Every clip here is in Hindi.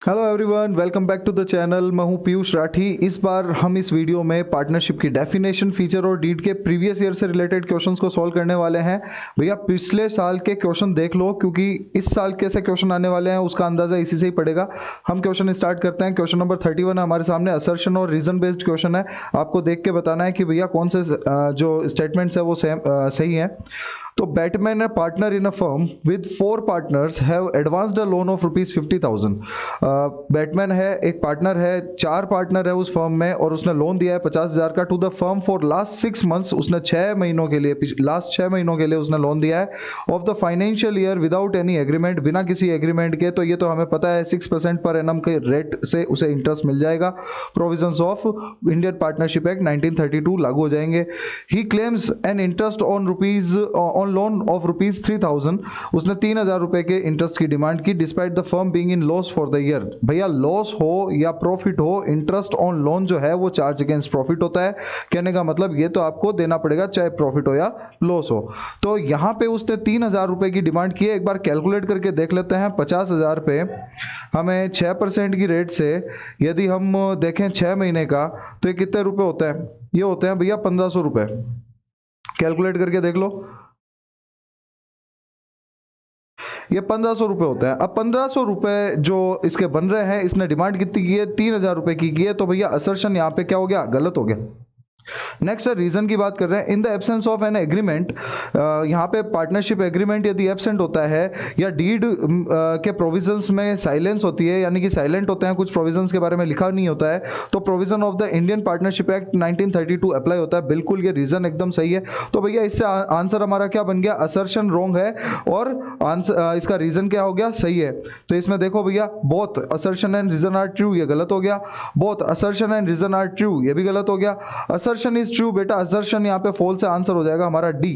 Hello everyone, welcome back to the channel. मैं हूं पीयूष राठी। इस बार हम इस वीडियो में पार्टनरशिप की डेफिनेशन, फीचर और डीड के प्रीवियस ईयर से रिलेटेड क्वेश्चंस को सॉल्व करने वाले हैं। भैया पिछले साल के क्वेश्चन देख लो, क्योंकि इस साल कैसे क्वेश्चन आने वाले हैं उसका अंदाजा इसी से ही पड़ेगा। हम क्वेश्चन स्टार्ट करते हैं। क्वेश्चन नंबर 31 है हमारे सामने। असर्शन और रीजन बेस्ड क्वेश्चन है। आपको देख के बताना है कि भैया कौन से जो स्टेटमेंट्स है वो सही है। तो बैटमैन है partner in a firm with 4 partners have advanced a loan of rupees 50,000। Batman है, एक पार्टनर है, 4 पार्टनर है उस फर्म में और उसने लोन दिया है 50,000 का to the firm for last 6 months. उसने 6 महीनों के लिए, लास्ट 6 महीनों के लिए उसने लोन दिया है of the financial year without any agreement, बिना किसी एग्रीमेंट के। तो ये तो हमें पता है 6% पर एनम के रेट से उसे इंटरेस्ट मिल जाएगा। Provisions of Indian partnership act 1932 लागू हो जाएंगे। ही claims N interest on loan of rupees 3,000। उसने 3,000 रुपए के इंटरेस्ट की डिमांड की despite the firm being in loss for the year. भैया लॉस हो या प्रॉफिट हो, इंटरेस्ट ऑन लोन जो है वो चार्ज अगेंस्ट प्रॉफिट होता है। कहने का मतलब ये तो आपको देना पड़ेगा चाहे प्रॉफिट हो या लॉस हो। तो यहां पे उसने 3,000 रुपए की डिमांड की है। एक बार कैलकुलेट करके देख लेते हैं। 50,000 पे हमें 6% की रेट से यदि हम देखें 6 महीने का, तो ये कितने रुपए होते हैं? ये होते हैं भैया 1,500 रुपए। कैलकुलेट करके देख लो, ये 1,500 रुपए होते हैं। अब 1,500 रुपए जो इसके बन रहे हैं, इसने डिमांड कितनी की है? 3,000 रुपए की है। तो भैया असर्शन यहाँ पे क्या हो गया? गलत हो गया। नेक्स्ट रीजन की बात कर रहे हैं। इन the absence of an agreement, यहाँ पे पार्टनरशिप एग्रीमेंट यदि एब्सेंट होता है या डीड के प्रोविजंस में साइलेंस होती है, यानी कि साइलेंट होते हैं, कुछ प्रोविजंस के बारे में लिखा नहीं होता है, तो provision of the Indian partnership act 1932 apply होता है। बिल्कुल ये रीजन एकदम सही है। तो भैया इससे आंसर हमारा क्या बन गया? असर्शन रॉन्ग है और आंसर इसका रीजन क्या हो गया? सही है। तो इसमें देखो भैया, both assertion and reason are true, ये गलत हो गया। Both assertion and reason are true, ये भी गलत हो गया। असर्शन इज ट्रू बेटा, असर्शन यहाँ पे फॉल्स है। आंसर हो जाएगा हमारा डी।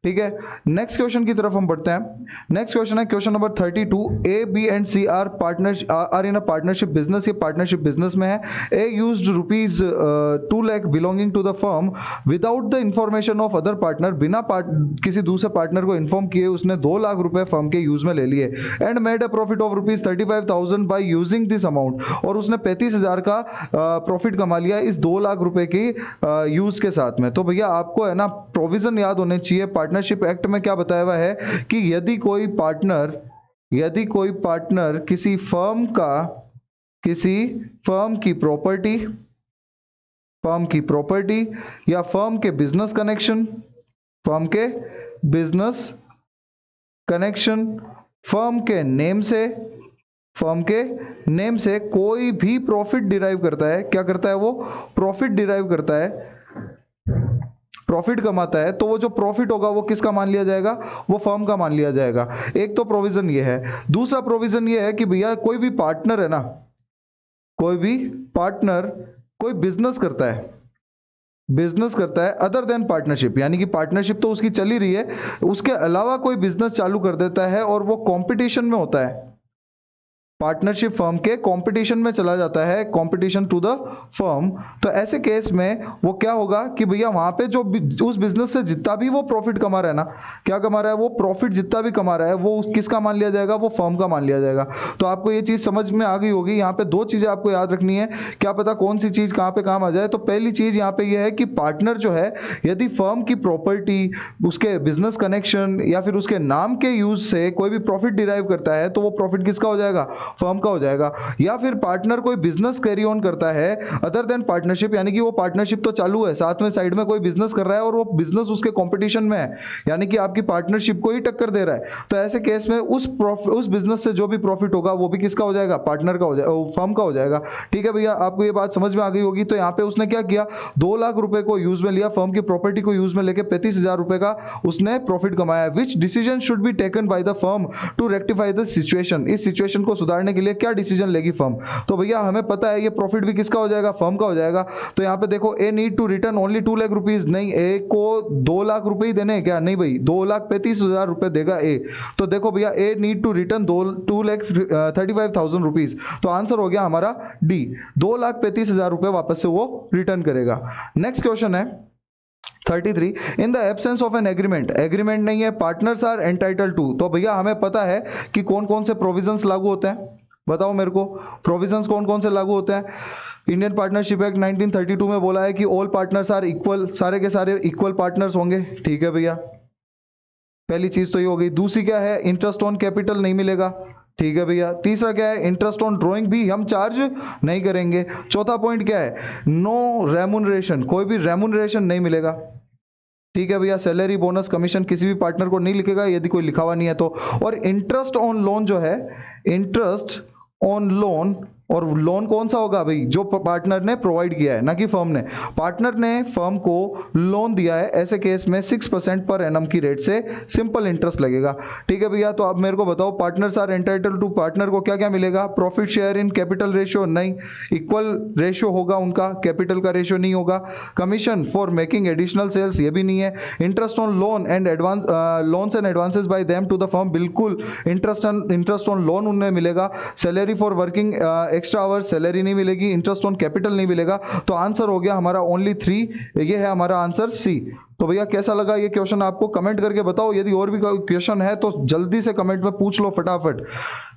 ठीक है, नेक्स्ट क्वेश्चन की तरफ हम बढ़ते हैं। नेक्स्ट क्वेश्चन है question number 32। A B and C are are in a partnership business. ये पार्टनरशिप बिजनेस में है। A used rupees 2 lakh belonging to the firm without the information of other partner. बिना किसी दूसरे पार्टनर को इन्फॉर्म किए उसने 2 लाख रुपए फर्म के यूज में ले लिए। And made a profit of rupees 35,000 by using this amount. और उसने 35,000 का प्रॉफिट कमा लिया इस 2 लाख रुपए की यूज के साथ में। तो भैया आपको है ना प्रोविजन याद होने चाहिए। पार्टनरशिप एक्ट में क्या बताया हुआ है कि यदि कोई पार्टनर किसी फर्म की प्रॉपर्टी या फर्म के बिजनेस कनेक्शन फर्म के नेम से कोई भी प्रॉफिट डिराइव करता है। क्या करता है? वो प्रॉफिट डिराइव करता है, प्रॉफिट कमाता है। तो वो जो प्रॉफिट होगा वो किसका मान लिया जाएगा? वो फर्म का मान लिया जाएगा। एक तो प्रोविजन ये है। दूसरा प्रोविजन ये है कि भैया कोई भी पार्टनर है ना, कोई बिजनेस करता है अदर देन पार्टनरशिप, यानी कि पार्टनरशिप तो उसकी चल ही रही है, उसके अलावा कोई बिजनेस चालू कर देता है और वो कंपटीशन में होता है, पार्टनरशिप फर्म के कंपटीशन में चला जाता है, कंपटीशन टू द फर्म। तो ऐसे केस में वो क्या होगा कि भैया वहां पे जो उस बिजनेस से जितना भी वो प्रॉफिट कमा रहा है ना, क्या कमा रहा है? वो प्रॉफिट जितना भी कमा रहा है वो किसका मान लिया जाएगा? वो फर्म का मान लिया जाएगा। तो आपको ये चीज समझ में आ गई होगी। यहाँ पे 2 चीजें आपको याद रखनी है, क्या पता कौन सी चीज कहाँ पे काम आ जाए। तो पहली चीज यहाँ पे ये है कि पार्टनर जो है, यदि फर्म की प्रॉपर्टी, उसके बिजनेस कनेक्शन या फिर उसके नाम के यूज से कोई भी प्रॉफिट डिराइव करता है, तो वो प्रॉफिट किसका हो जाएगा? फर्म का हो जाएगा। या फिर पार्टनर कोई बिजनेस कैरी ऑन करता है अदर देन पार्टनरशिप, यानी कि वो पार्टनरशिप तो चालू है, साथ में साइड में कोई बिजनेस कर रहा है और वो बिजनेस उसके कंपटीशन में है, यानी कि आपकी पार्टनरशिप को ही टक्कर दे रहा है। तो ऐसे केस में उस बिजनेस से जो भी प्रॉफिट होगा वो भी किसका हो जाएगा? पार्टनर का हो जाएगा, फर्म का हो जाएगा। ठीक है भैया, आपको ये बात समझ में आ गई होगी। तो यहाँ पे उसने क्या किया? 2 लाख रुपए को यूज में लिया, फर्म की प्रॉपर्टी को यूज में लेके 35,000 रुपए का उसने प्रॉफिट कमाया। Which decision should be taken by the firm to rectify the situation. इस सिचुएशन को सुधारने के लिए क्या डिसीजन लेगी फर्म? तो भैया हमें पता है ये प्रॉफिट भी किसका हो जाएगा? फर्म का हो जाएगा। तो यहाँ पे देखो, A need to return only 2 lakh rupees. नहीं, ए को 2 लाख रुपए ही देने हैं क्या? नहीं भाई, 2,35,000 रुपए देगा ए। तो देखो भैया, A need to return 2,35,000 rupees. तो आंसर हो गया हमारा डी, 2,35,000 रुपए वापस से वो रिटर्न करेगा। नेक्स्ट क्वेश्चन है 33। इन the absence of an agreement नहीं है, पार्टनर्स आर एंटाइटल टू। तो भैया हमें पता है कि कौन कौन से प्रोविजंस लागू होते हैं। बताओ मेरे को प्रोविजंस कौन कौन से लागू होते हैं। इंडियन पार्टनरशिप एक्ट 1932 में बोला है कि ऑल पार्टनर्स आर इक्वल, सारे के सारे इक्वल पार्टनर्स होंगे, ठीक है भैया, पहली चीज तो ये हो गई। दूसरी क्या है, इंटरेस्ट ऑन कैपिटल नहीं मिलेगा, ठीक है भैया। तीसरा क्या है, इंटरेस्ट ऑन ड्रॉइंग भी हम चार्ज नहीं करेंगे। चौथा पॉइंट क्या है, नो रेमुनरेशन, कोई भी रेमुनरेशन नहीं मिलेगा, ठीक है भैया। सैलरी बोनस कमीशन किसी भी पार्टनर को नहीं लिखेगा यदि कोई लिखा हुआ नहीं है तो। और इंटरेस्ट ऑन लोन जो है, इंटरेस्ट ऑन लोन, और लोन कौन सा होगा भाई, जो पार्टनर ने प्रोवाइड किया है, ना कि फर्म ने। पार्टनर ने फर्म को लोन दिया है, ऐसे केस में 6% पर एनम की रेट से सिंपल इंटरेस्ट लगेगा, ठीक है भैया। तो अब मेरे को बताओ, partners are entitle to, partner को क्या क्या मिलेगा, profit share in capital ratio, नहीं, इक्वल रेशियो होगा उनका, कैपिटल का रेशियो नहीं होगा। Commission for making additional sales, ये भी नहीं है। Interest on loan and advance, loans and advances by them to the firm, बिल्कुल इंटरेस्ट ऑन लोन उन्हें मिलेगा। Salary for working extra hours, salary नहीं मिलेगी। इंटरेस्ट ऑन कैपिटल नहीं मिलेगा। तो आंसर हो गया हमारा ओनली 3, ये है हमारा आंसर सी। तो भैया कैसा लगा ये क्वेश्चन आपको, कमेंट करके बताओ। यदि और भी कोई क्वेश्चन है तो जल्दी से कमेंट में पूछ लो फटाफट।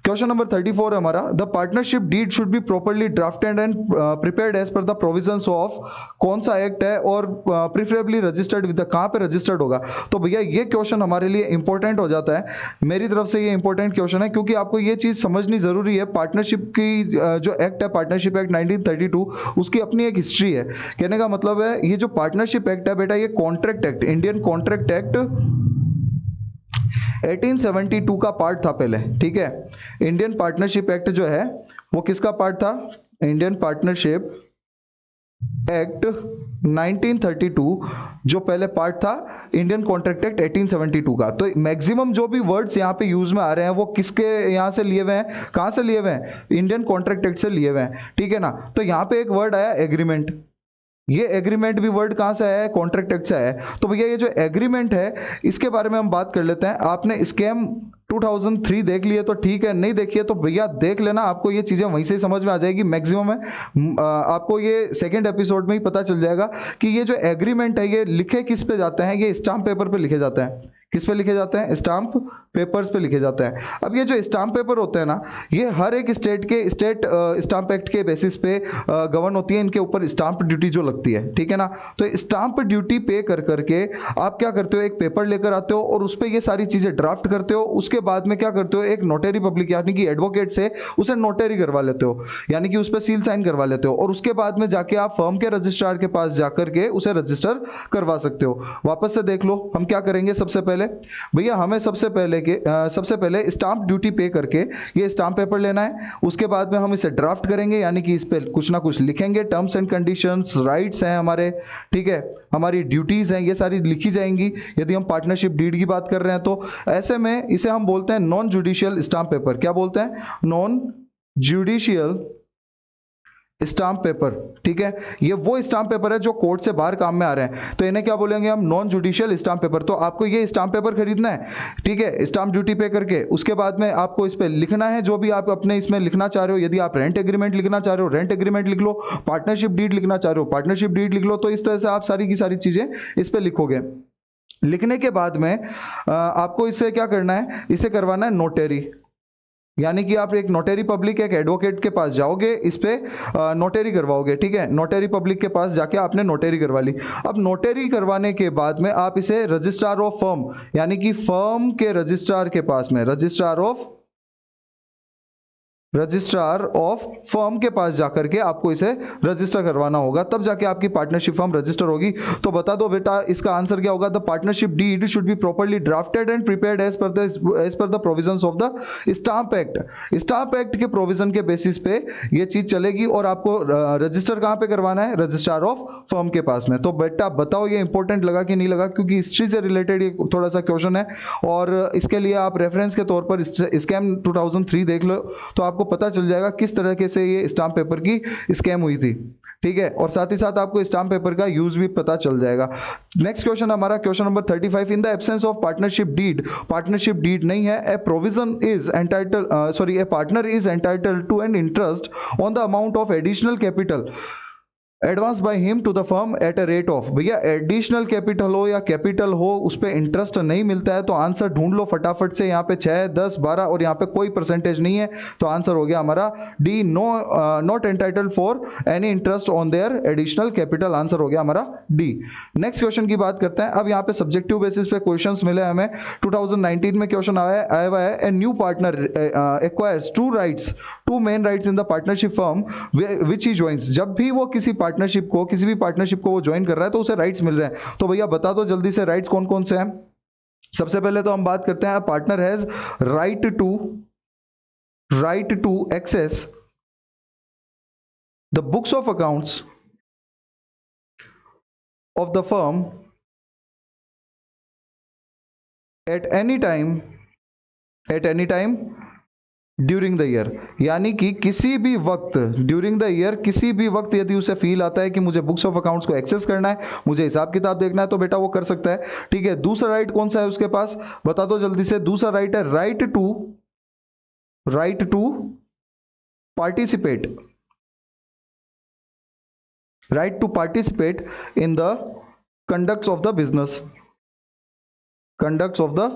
क्वेश्चन नंबर 34 है हमारा, the partnership deed should be properly drafted and prepared as per the provisions of, कौन सा एक्ट है, और प्रिफरेबली रजिस्टर्ड विद द, कहां पे रजिस्टर्ड होगा। तो भैया ये क्वेश्चन हमारे लिए इंपॉर्टेंट हो जाता है, मेरी तरफ से ये इंपॉर्टेंट क्वेश्चन है, क्योंकि आपको ये चीज समझनी जरूरी है। पार्टनरशिप की जो एक्ट है, पार्टनरशिप एक्ट 1932, उसकी अपनी एक हिस्ट्री है। कहने का मतलब है, ये जो पार्टनरशिप एक्ट है बेटा, ये contract act, Indian contract act 1872 का पार्ट था पहले, ठीक है। इंडियन पार्टनरशिप एक्ट जो है वो किसका पार्ट था, इंडियन पार्टनरशिप एक्ट 1932 जो पहले पार्ट था इंडियन कॉन्ट्रैक्ट एक्ट 1872 का। तो मैक्सिमम जो भी वर्ड्स यहाँ पे यूज में आ रहे हैं वो किसके यहाँ से लिए हुए हैं, कहां से लिए हुए हैं, इंडियन कॉन्ट्रैक्ट एक्ट से लिए हुए हैं, ठीक है ना। तो यहाँ पे एक वर्ड आया एग्रीमेंट, ये एग्रीमेंट भी वर्ड कहां से आया है, कॉन्ट्रैक्ट एक्ट से आया है। तो भैया ये जो एग्रीमेंट है इसके बारे में हम बात कर लेते हैं। आपने स्कैम 2003 देख लिए तो ठीक है, नहीं देखिए तो भैया देख लेना, आपको ये चीजें वहीं से समझ में आ जाएगी मैक्सिमम है। आपको ये सेकंड एपिसोड में ही पता चल जाएगा कि ये जो एग्रीमेंट है ये लिखे किस पे जाते हैं, ये स्टाम्प पेपर पे लिखे जाते हैं। किस पे लिखे जाते हैं, स्टाम्प पेपर्स पे लिखे जाते हैं। अब ये जो स्टाम्प पेपर होते हैं ना, ये हर एक स्टेट के स्टेट स्टाम्प एक्ट के बेसिस पे गवर्न होती है, इनके ऊपर स्टाम्प ड्यूटी जो लगती है, ठीक है ना। तो स्टाम्प ड्यूटी पे कर करके आप क्या करते हो, एक पेपर लेकर आते हो और उस पर ये सारी चीजें ड्राफ्ट करते हो। उसके बाद में क्या करते हो, एक नोटरी पब्लिक यानी कि एडवोकेट से उसे नोटरी करवा लेते हो, यानी कि उस पर सील साइन करवा लेते हो, और उसके बाद में जाके आप फर्म के रजिस्ट्रार के पास जाकर के उसे रजिस्टर करवा सकते हो। वापस से देख लो हम क्या करेंगे। सबसे पहले भैया हमें सबसे पहले स्टाम्प ड्यूटी पे करके ये स्टाम्प पेपर लेना है। उसके बाद में हम इसे ड्राफ्ट करेंगे, यानी कि इस पे कुछ ना कुछ लिखेंगे, टर्म्स एंड कंडीशंस, राइट्स हैं हमारे, ठीक है, हमारी ड्यूटीज हैं, ये सारी लिखी जाएंगी यदि हम पार्टनरशिप डीड की बात कर रहे हैं। तो ऐसे में इसे हम बोलते हैं नॉन जुडिशियल स्टाम्प पेपर। क्या बोलते हैं, नॉन जुडिशियल स्टाम्प पेपर, ठीक है। ये वो स्टाम्प पेपर है जो कोर्ट से बाहर काम में आ रहे हैं, तो इन्हें क्या बोलेंगे हम, नॉन जुडिशियल स्टाम्प पेपर। तो आपको ये स्टाम्प पेपर खरीदना है, ठीक है, स्टाम्प ड्यूटी पे करके। उसके बाद में आपको इस पे लिखना है जो भी आप अपने इसमें लिखना चाह रहे हो। यदि आप रेंट एग्रीमेंट लिखना चाह रहे हो, रेंट एग्रीमेंट लिख लो, पार्टनरशिप डीड लिखना चाह रहे हो, पार्टनरशिप डीड लिख लो। तो इस तरह से आप सारी की सारी चीजें इस पे लिखोगे। लिखने के बाद में आपको इसे क्या करना है, इसे करवाना है नोटरी, यानी कि आप एक नोटरी पब्लिक, एक एडवोकेट के पास जाओगे, इस पे नोटरी करवाओगे, ठीक है। नोटरी पब्लिक के पास जाके आपने नोटरी करवा ली। अब नोटरी करवाने के बाद में आप इसे रजिस्ट्रार ऑफ फर्म, यानी कि फर्म के रजिस्ट्रार के पास में, रजिस्ट्रार ऑफ फर्म के पास जाकर के आपको इसे रजिस्टर करवाना होगा, तब जाके आपकी पार्टनरशिप फर्म रजिस्टर होगी। तो बता दो बेटा इसका आंसर क्या होगा, the partnership deed should be properly drafted and prepared as per the provisions of the stamp act. Stamp act के प्रोविजन के बेसिस पे ये चीज चलेगी, और आपको रजिस्टर कहां पे करवाना है, रजिस्ट्रार ऑफ फर्म के पास में। तो बेटा बताओ ये इंपॉर्टेंट लगा कि नहीं लगा, क्योंकि हिस्ट्री से रिलेटेड ये थोड़ा सा क्वेश्चन है, और इसके लिए आप रेफरेंस के तौर पर स्कैम 2003 देख लो, तो आपको पता चल जाएगा किस तरीके से ये स्टाम्प पेपर की स्कैम हुई थी, ठीक है। और साथ ही साथ आपको स्टाम्प पेपर का यूज भी पता चल जाएगा। नेक्स्ट क्वेश्चन हमारा question number 35, in the absence of partnership deed नहीं है, a provision is entitle a partner is entitle to an interest on the amount of additional capital advance by him to the firm at a rate of, भैया एडिशनल कैपिटल हो या कैपिटल हो उस पर इंटरेस्ट नहीं मिलता है, तो आंसर ढूंढ लो फटाफट से। यहाँ पे 6, 10, 12 और यहाँ पे कोई परसेंटेज नहीं है, तो आंसर हो गया हमारा D, no, not entitled for any interest on their additional capital, answer हो गया हमारा डी। नेक्स्ट क्वेश्चन की बात करते हैं। अब यहाँ पे सब्जेक्टिव बेसिस पे क्वेश्चंस मिले हमें। 2019 में क्वेश्चन आया हुआ है, a new partner acquires two main rights in the partnership firm which he joins. जब भी वो किसी भी पार्टनरशिप को वो ज्वाइन कर रहा है तो उसे राइट्स मिल रहे हैं। तो भैया बता दो जल्दी से राइट्स कौन कौन से हैं। सबसे पहले तो हम बात करते हैं, partner has right to access the books of accounts of the firm at any time during the year. यानी कि किसी भी वक्त ड्यूरिंग द ईयर, किसी भी वक्त यदि उसे फील आता है कि मुझे बुक्स ऑफ अकाउंट्स को एक्सेस करना है, मुझे हिसाब किताब देखना है, तो बेटा वो कर सकता है। ठीक है, दूसरा राइट कौन सा है उसके पास, बता दो जल्दी से। दूसरा राइट है right to participate in the conducts of the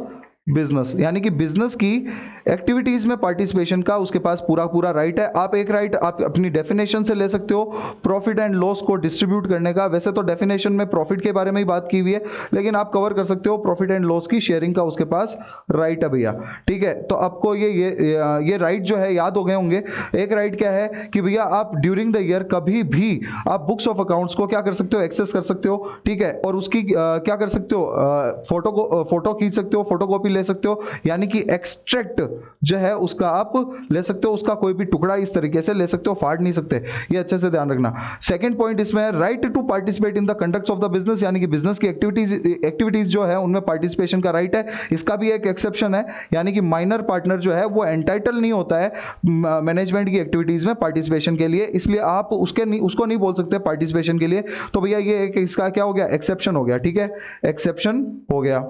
business, यानी कि बिजनेस की एक्टिविटीज में पार्टिसिपेशन का उसके पास पूरा राइट है। आप एक राइट आप अपनी डेफिनेशन से ले सकते हो, प्रॉफिट एंड लॉस को डिस्ट्रीब्यूट करने का। वैसे तो डेफिनेशन में प्रॉफिट के बारे में ही बात की हुई है, लेकिन आप कवर कर सकते हो प्रॉफिट एंड लॉस की शेयरिंग का उसके पास राइट है भैया। ठीक है, तो आपको ये राइट जो है याद हो गए होंगे। एक राइट क्या है कि भैया आप ड्यूरिंग द ईयर कभी भी आप बुक्स ऑफ अकाउंट्स को क्या कर सकते हो, एक्सेस कर सकते हो। ठीक है, और उसकी क्या कर सकते हो, फोटो खींच सकते हो, फोटोकॉपी ले सकते हो, यानी कि एक्सट्रैक्ट जो है उसका आप ले सकते हो, उसका कोई भी टुकड़ा इस तरीके से ले सकते हो, फाड़ नहीं सकते। ये अच्छे से ध्यान रखना। सेकंड पॉइंट इसमें है right to participate in the conducts of the business, यानी कि बिजनेस की एक्टिविटीज जो है उनमें पार्टिसिपेशन का राइट है। इसका भी एक एक्सेप्शन है, यानी कि माइनर पार्टनर जो है वो एंटाइटल नहीं होता है मैनेजमेंट की एक्टिविटीज में पार्टिसिपेशन के लिए, इसलिए आप उसको नहीं बोल सकते पार्टिसिपेशन के लिए। तो भैया ये एक इसका क्या हो गया, एक्सेप्शन हो गया। ठीक है, एक्सेप्शन हो गया।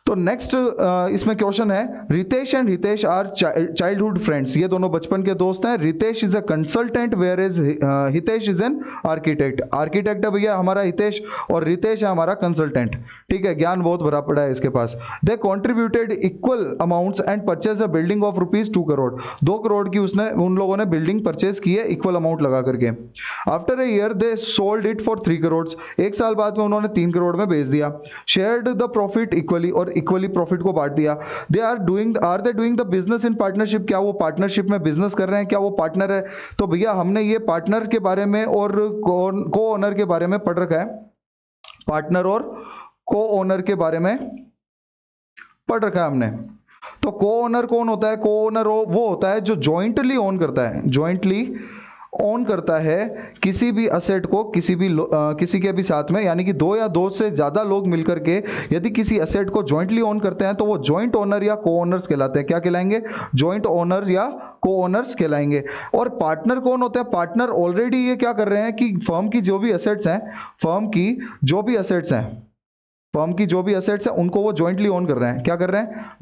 तो नेक्स्ट इसमें क्वेश्चन है, Ritesh and Hitesh are childhood friends. ये दोनों बचपन के दोस्त हैं। Ritesh is a consultant where is Hitesh is an architect. Architect है भैया हमारा हितेश, और रितेश है हमारा कंसल्टेंट। ठीक है, ज्ञान बहुत भरा पड़ा है इसके पास। They contributed equal amounts and purchase a building of ₹2 crore. 2 crore की उन लोगों ने बिल्डिंग परचेज की है इक्वल अमाउंट लगा करके। After a year they sold it for 3 crore. एक साल बाद में उन्होंने 3 करोड़ में बेच दिया। शेयर्ड द प्रॉफिट इक्वली, और इक्वली प्रॉफिट को बांट दिया। Are they doing the business in partnership. क्या वो पार्टनरशिप में बिजनेस कर रहे हैं, क्या वो पार्टनर है। तो भैया हमने ये पार्टनर के बारे में और को ओनर के बारे में पढ़ रखा है, पार्टनर और को ओनर के बारे में पढ़ रखा है हमने। तो को ओनर कौन होता है, को ओनर वो होता है जो जॉइंटली ओन करता है, जॉइंटली ओन करता है किसी भी असेट को किसी के भी साथ में, यानी कि 2 या 2 से ज्यादा लोग मिलकर के यदि किसी असेट को जॉइंटली ओन करते हैं तो वो जॉइंट ओनर या को ओनर्स कहलाते हैं। क्या कहलाएंगे, जॉइंट ओनर या को ओनर्स कहलाएंगे। और पार्टनर कौन होता है, पार्टनर ऑलरेडी ये क्या कर रहे हैं कि फर्म की जो भी असेट्स हैं उनको वो जॉइंटली ओन कर रहे हैं। क्या कर रहे हैं,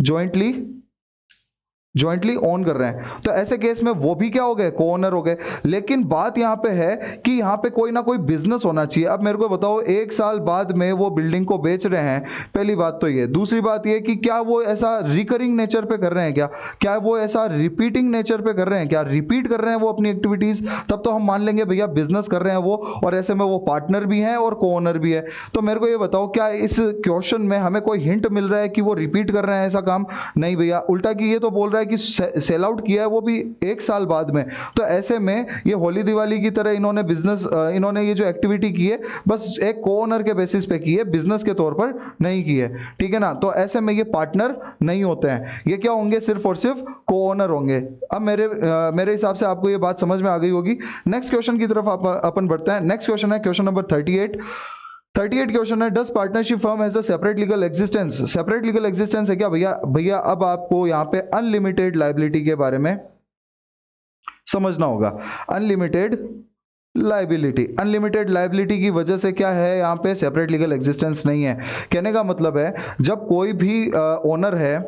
जॉइंटली ओन कर रहे हैं। तो ऐसे केस में वो भी क्या हो गए, को ओनर हो गए। लेकिन बात यहां पे है कि यहां पे कोई ना कोई बिजनेस होना चाहिए। अब मेरे को बताओ, 1 साल बाद में वो बिल्डिंग को बेच रहे हैं, पहली बात तो ये। दूसरी बात ये कि क्या वो ऐसा रिकरिंग नेचर पे कर रहे हैं, क्या वो ऐसा रिपीटिंग नेचर पे कर रहे हैं, क्या रिपीट कर रहे हैं वो अपनी एक्टिविटीज, तब तो हम मान लेंगे भैया बिजनेस कर रहे हैं वो, और ऐसे में वो पार्टनर भी है और को ओनर भी है। तो मेरे को ये बताओ, क्या इस क्वेश्चन में हमें कोई हिंट मिल रहा है कि वो रिपीट कर रहे हैं ऐसा काम? नहीं भैया, उल्टा कि ये तो बोल रहा है कि सेल आउट किया है वो भी 1 साल बाद में। तो ऐसे में ये होली दिवाली की तरह इन्होंने ये जो एक्टिविटी की है बस एक को ओनर के बेसिस पे की है, बिजनेस के तौर पर नहीं की है। ठीक है ना, तो ऐसे में ये पार्टनर नहीं होते हैं, ये क्या होंगे, सिर्फ और सिर्फ को ओनर होंगे। अब मेरे हिसाब से आपको ये बात समझ में आ गई होगी। नेक्स्ट क्वेश्चन की तरफ अपन बढ़ते हैं। नेक्स्ट क्वेश्चन है क्वेश्चन नंबर 38 क्वेश्चन है, does partnership firm has a separate legal existence. Separate legal existence है क्या भैया अब आपको यहां पे अनलिमिटेड लायबिलिटी के बारे में समझना होगा। अनलिमिटेड लायबिलिटी की वजह से क्या है, यहां पे सेपरेट लीगल एग्जिस्टेंस नहीं है। कहने का मतलब है, जब कोई भी ओनर है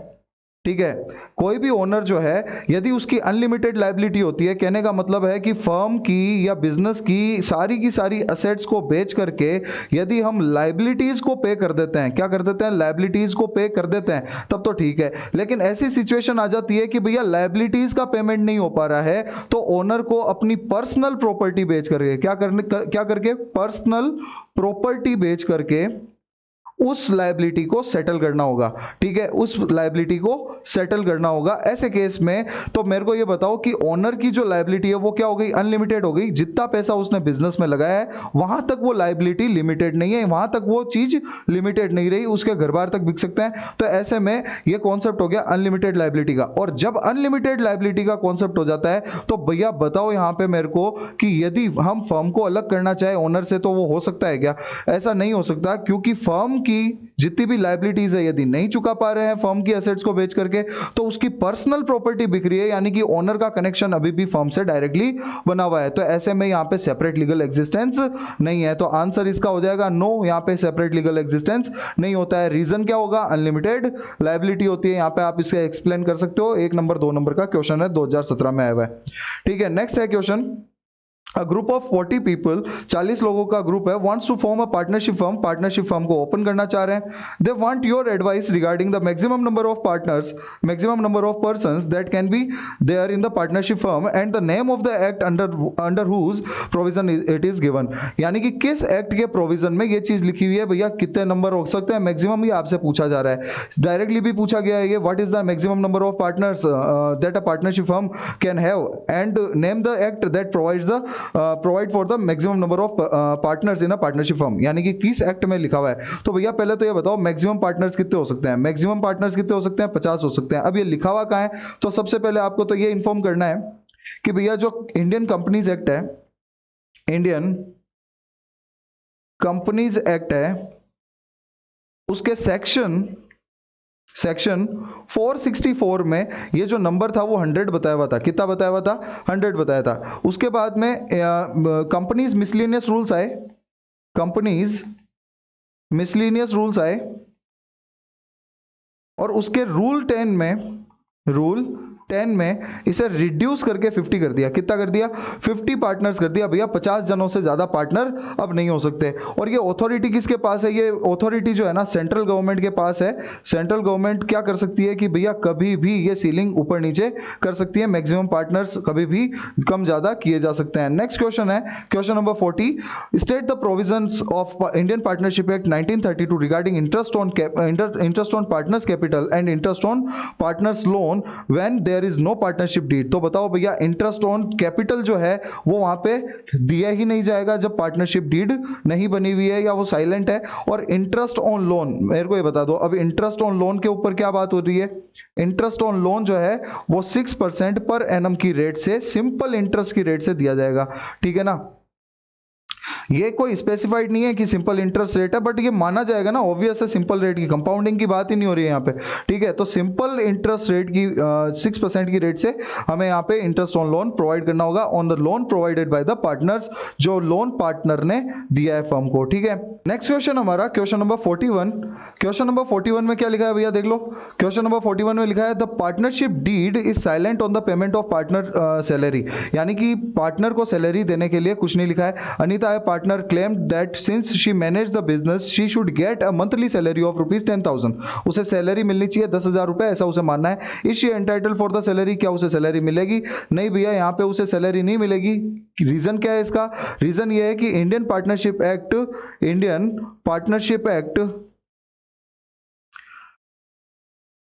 ठीक है। कोई भी ओनर जो है यदि उसकी अनलिमिटेड लायबिलिटी होती है, कहने का मतलब है कि फर्म की या बिजनेस की सारी असेट्स को बेच करके यदि हम लायबिलिटीज को पे कर देते हैं, क्या कर देते हैं, लायबिलिटीज को पे कर देते हैं, तब तो ठीक है। लेकिन ऐसी सिचुएशन आ जाती है कि भैया लायबिलिटीज का पेमेंट नहीं हो पा रहा है, तो ओनर को अपनी पर्सनल प्रॉपर्टी बेच करके क्या करके पर्सनल प्रॉपर्टी बेच करके उस लायबिलिटी को सेटल करना होगा। ठीक है, उस लायबिलिटी को सेटल करना होगा। ऐसे केस में तो मेरे को ये बताओ कि ओनर की जो लायबिलिटी है वो क्या हो गई, अनलिमिटेड हो गई। जितना पैसा उसने बिजनेस में लगाया है वहां तक वो लायबिलिटी लिमिटेड नहीं है, वहां तक वो चीज लिमिटेड नहीं रही, उसके घर बार तक बिक सकते हैं। तो ऐसे में ये कॉन्सेप्ट हो गया अनलिमिटेड लायबिलिटी का। और जब अनलिमिटेड लायबिलिटी का कॉन्सेप्ट हो जाता है तो भैया बताओ यहां पे मेरे को कि यदि हम फर्म को अलग करना चाहे ओनर से तो वो हो सकता है क्या? ऐसा नहीं हो सकता, क्योंकि फर्म की जितनी भी लायबिलिटीज है यदि नहीं चुका पा रहे हैं फर्म की एसेट्स को बेच करके, तो उसकी पर्सनल प्रॉपर्टी बिक रही है, यानी कि ओनर का कनेक्शन अभी भी फर्म से डायरेक्टली बना हुआ है। तो ऐसे में यहां पे सेपरेट लीगल एग्जिस्टेंस नहीं है। तो आंसर इसका हो जाएगा नो, यहां पे सेपरेट लीगल एग्जिस्टेंस नहीं होता है। रीजन क्या होगा, अनलिमिटेड लायबिलिटी होती है। यहां पे आप इसे एक्सप्लेन कर सकते हो। 1 नंबर 2 नंबर का क्वेश्चन है, 2017 में आया हुआ है। ठीक है, नेक्स्ट है question. A group of 40 people, 40 लोगों का ग्रुप है, wants to form a partnership firm, partnership firm को ओपन करना चाह रहे हैं। They want your advice regarding the maximum number of partners, maximum number of persons that can be there in the partnership firm and the name of the act under whose provision it is given। यानी कि किस एक्ट के प्रोविजन में ये चीज लिखी हुई है भैया, कितने नंबर हो सकते हैं मैक्सिमम, ये आपसे पूछा जा रहा है। डायरेक्टली भी पूछा गया है ये, what is the maximum number of partners that a partnership firm can have and name the act that provides the provide for the maximum number of partners in a partnership firm, यानी कि किस एक्ट में लिखा हुआ है। तो भैया पहले तो ये बताओ मैक्सिमम पार्टनर्स कितने हो सकते हैं? मैक्सिमम पार्टनर्स कितने हो सकते हैं? 50 हो सकते हैं। अब ये लिखा हुआ कहां है? तो सबसे पहले आपको तो ये इंफॉर्म करना है कि भैया जो इंडियन कंपनीज एक्ट है, इंडियन कंपनीज एक्ट है, उसके सेक्शन 464 में ये जो नंबर था वो 100 बताया हुआ था। कितना बताया हुआ था? 100 बताया था। उसके बाद में कंपनीज मिसलेनियस रूल्स आए, कंपनीज मिसलेनियस रूल्स आए, और उसके रूल 10 में इसे रिड्यूस करके 50 कर दिया। कितना कर दिया? 50 पार्टनर्स कर दिया। भैया 50 जनों से ज्यादा पार्टनर अब नहीं हो सकते। और ये ऑथोरिटी किसके पास है? ये ऑथोरिटी जो है ना सेंट्रल गवर्नमेंट के पास है। सेंट्रल गवर्नमेंट क्या कर सकती है कि भैया कभी भी ये सीलिंग ऊपर नीचे कर सकती है, मैक्सिमम पार्टनर्स कभी भी कम ज्यादा किए जा सकते हैं। नेक्स्ट क्वेश्चन है question number 40। State the provisions of Indian partnership act 1932 regarding interest on partners capital and interest on partners loan when there is no partnership deed. तो बताओ भैया इंटरेस्ट ऑन कैपिटल जो है वो वहां पे दिया ही नहीं जाएगा जब पार्टनरशिप डीड नहीं बनी हुई है या वो साइलेंट है। और इंटरेस्ट ऑन लोन मेरे को ये बता दो, अब इंटरेस्ट ऑन लोन के ऊपर क्या बात हो रही है? इंटरेस्ट ऑन लोन जो है वो 6% पर एनम की रेट से, सिंपल इंटरेस्ट की रेट से दिया जाएगा। ठीक है ना, ये कोई स्पेसिफाइड नहीं है कि सिंपल इंटरेस्ट रेट है, बट ये माना जाएगा ना, ऑब्वियस है सिंपल रेट की, कंपाउंडिंग की बात ही नहीं हो रही है यहाँ पे। ठीक है, तो सिंपल इंटरेस्ट रेट की 6% की रेट से हमें यहाँ पे इंटरेस्ट ऑन लोन प्रोवाइड करना होगा on the loan provided by the partners, जो लोन पार्टनर ने दिया है फर्म को। ठीक है, नेक्स्ट क्वेश्चन हमारा क्वेश्चन नंबर 41। क्वेश्चन नंबर 41 में क्या लिखा है भैया, देख लो। क्वेश्चन नंबर 41 में लिखा है the partnership deed is silent on the payment of partner salary, यानी कि पार्टनर को सैलरी देने के लिए कुछ नहीं लिखा है। Anita partner claimed that since she managed the business she should get a monthly salary of rupees 10,000। उसे सैलरी मिलनी चाहिए 10,000 रुपए, ऐसा उसे मानना है। Is she entitled for the salary? क्या उसे सैलरी मिलेगी? नहीं भैया, यहाँ पे उसे सैलरी नहीं मिलेगी। रीजन क्या है इसका? रीजन ये है कि इंडियन पार्टनरशिप एक्ट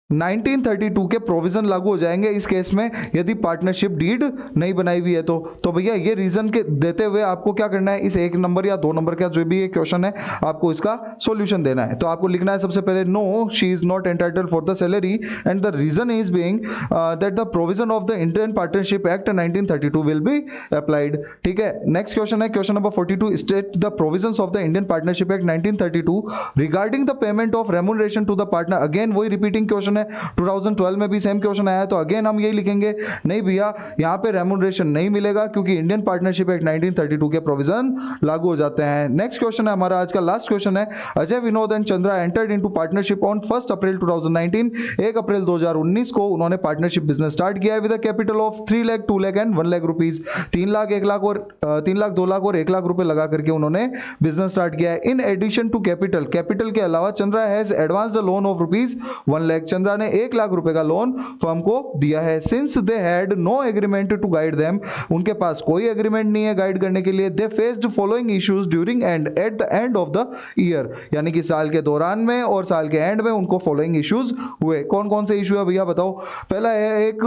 1932 के प्रोविजन लागू हो जाएंगे इस केस में यदि पार्टनरशिप डीड नहीं बनाई हुई है। तो भैया ये रीजन के देते हुए आपको क्या करना है, इस 1 नंबर या 2 नंबर का जो भी ये क्वेश्चन है आपको इसका सॉल्यूशन देना है। तो आपको लिखना है सबसे पहले no she is not entitled for the salary and the reason is being that the provision of the Indian partnership act 1932 will be applied. ठीक है, नेक्स्ट क्वेश्चन है question number 42। State the provisions of the Indian partnership act 1932 regarding the payment of remuneration to the partner. Again वही रिपीटिंग क्वेश्चन है, है। 2012 में भी सेम क्वेश्चन आया है, तो अगेन हम यही लिखेंगे, नहीं भैया यहाँ पे रेम्यूनरेशन नहीं मिलेगा क्योंकि इंडियन पार्टनरशिप एक्ट 1932 के प्रोविजन लागू हो जाते हैं। नेक्स्ट क्वेश्चन है हमारा आज का लास्ट क्वेश्चन है, Ajay Vinod and Chandra entered into partnership on 1 अप्रैल 2019। 1 अप्रैल 2019 को उन्होंने पार्टनरशिप बिजनेस स्टार्ट किया है with a capital of 3 lakh 2 lakh and 1 lakh rupees. 3 lakh 1 lakh और 3 लाख 2 लाख और 1 लाख रुपए लगा करके उन्होंने बिजनेस स्टार्ट किया है। In addition to capital, capital के अलावा Chandra has advanced a loan of rupees 1 lakh. Chandra ने 1 लाख रुपए का लोन फर्म को दिया है। Since they had no agreement to guide them, उनके पास कोई एग्रीमेंट नहीं है गाइड करने के लिए। दे faced following issues during and at the end of the year, यानी कि साल के दौरान में और साल के एंड में उनको फॉलोइंग इश्यूज हुए। कौन कौन से इशू है भैया बताओ। पहला है एक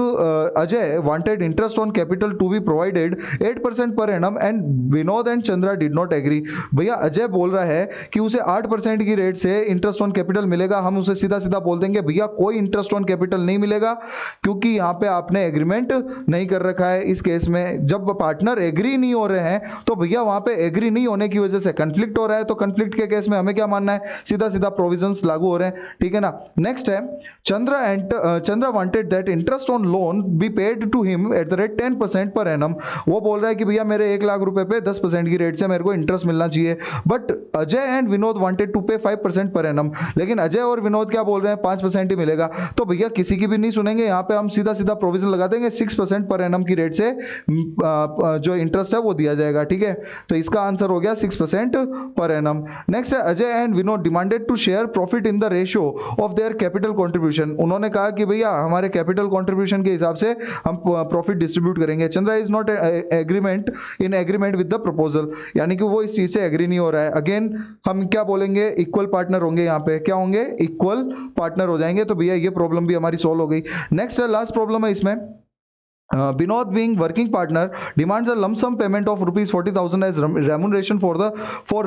Ajay wanted interest on capital to be provided 8% per annum and Vinod and Chandra did not agree. भैया अजय बोल रहा है कि उसे 8% की रेट से इंटरेस्ट ऑन कैपिटल मिलेगा। हम उसे सीधा सीधा बोल देंगे भैया कोई इंटरेस्ट ऑन कैपिटल नहीं मिलेगा क्योंकि यहां पे आपने एग्रीमेंट नहीं कर रखा है। इस केस में जब पार्टनर एग्री नहीं हो रहे हैं तो भैया वहां पे एग्री नहीं होने की वजह से कंफ्लिक्ट हो रहा है, तो कंफ्लिक्ट के केस में हमें क्या मानना है, सीधा सीधा प्रोविजंस लागू हो रहे हैं, ठीक है ना। नेक्स्ट है Chandra wanted that interest on loan be paid to him at the rate 10% per annum. वो बोल रहा है कि भैया मेरे 1 लाख रुपए पे 10% की रेट से मेरे को इंटरेस्ट मिलना चाहिए। But Ajay and Vinod wanted to pay 5% per annum, लेकिन अजय और विनोद क्या बोल रहे हैं 5% ही मिलेगा। तो भैया किसी की भी नहीं सुनेंगे, यहाँ पे हम सीधा सीधा प्रोविजन लगा देंगे 6% पर एनम की रेट से जो इंटरेस्ट है वो दिया जाएगा, ठीक है। तो इसका आंसर हो गया 6% पर एनम। नेक्स्ट है Ajay and Vinod demanded to share profit in the ratio of their capital contribution. उन्होंने कहा कि भैया हमारे कैपिटल कंट्रीब्यूशन के हिसाब से हम प्रॉफिट डिस्ट्रीब्यूट करेंगे। Chandra is not in agreement with the proposal, यानी कि वो इस चीज से एग्री नहीं हो रहा है। अगेन हम क्या बोलेंगे, इक्वल पार्टनर होंगे, यहाँ पे क्या होंगे, इक्वल पार्टनर हो जाएंगे। तो भैया ये प्रॉब्लम भी हमारी सॉल्व हो गई। नेक्स्ट है लास्ट प्रॉब्लम है इसमें, Binod being working partner demands a lump sum payment of rupees 40,000 as remuneration for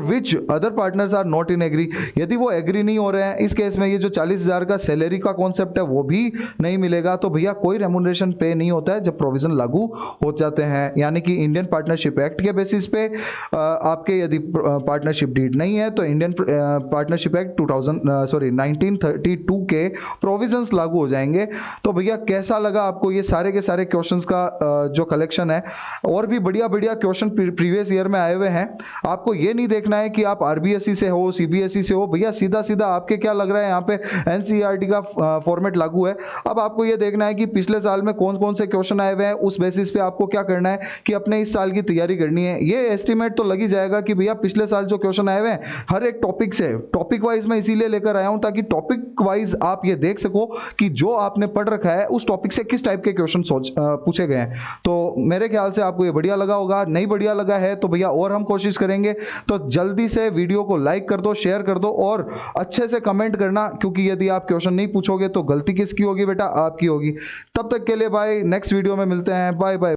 which other partners are not in agree। यदि वो एग्री नहीं हो रहे हैं इस केस में ये जो 40,000 का सैलरी का कॉन्सेप्ट है वो भी नहीं मिलेगा। तो भैया कोई रेमुनरेशन पे नहीं होता है जब प्रोविजन लागू हो जाते हैं, यानी कि इंडियन पार्टनरशिप एक्ट के बेसिस पे आपके यदि पार्टनरशिप डीड नहीं है तो इंडियन पार्टनरशिप एक्ट 1932 के प्रोविजंस लागू हो जाएंगे। तो भैया कैसा लगा आपको ये सारे के सारे क्वेश्चन का जो कलेक्शन है, और भी बढ़िया बढ़िया क्वेश्चन प्रीवियस ईयर में आए हुए हैं। आपको ये नहीं देखना है कि आप आरबीएसई से हो, सीबीएसई से हो, भैया सीधा सीधा आपके क्या लग रहा है यहाँ पे एनसीईआरटी का फॉर्मेट लागू है। अब आपको ये देखना है कि पिछले साल में कौन कौन से क्वेश्चन आए हुए हैं, उस बेसिस पे आपको क्या करना है कि अपने इस साल की तैयारी करनी है। ये एस्टिमेट तो लग ही जाएगा कि भैया पिछले साल जो क्वेश्चन आए हुए हैं हर एक टॉपिक से, टॉपिक वाइज मैं इसीलिए लेकर आया हूं ताकि टॉपिक वाइज आप ये देख सको कि जो आपने पढ़ रखा है उस टॉपिक से किस टाइप के क्वेश्चन पूछे गए हैं। तो मेरे ख्याल से आपको ये बढ़िया लगा होगा। नहीं बढ़िया लगा है तो भैया और हम कोशिश करेंगे, तो जल्दी से वीडियो को लाइक कर दो, शेयर कर दो और अच्छे से कमेंट करना, क्योंकि यदि आप क्वेश्चन नहीं पूछोगे तो गलती किसकी होगी बेटा, आपकी होगी। तब तक के लिए बाय, नेक्स्ट वीडियो में मिलते हैं, बाय बाय।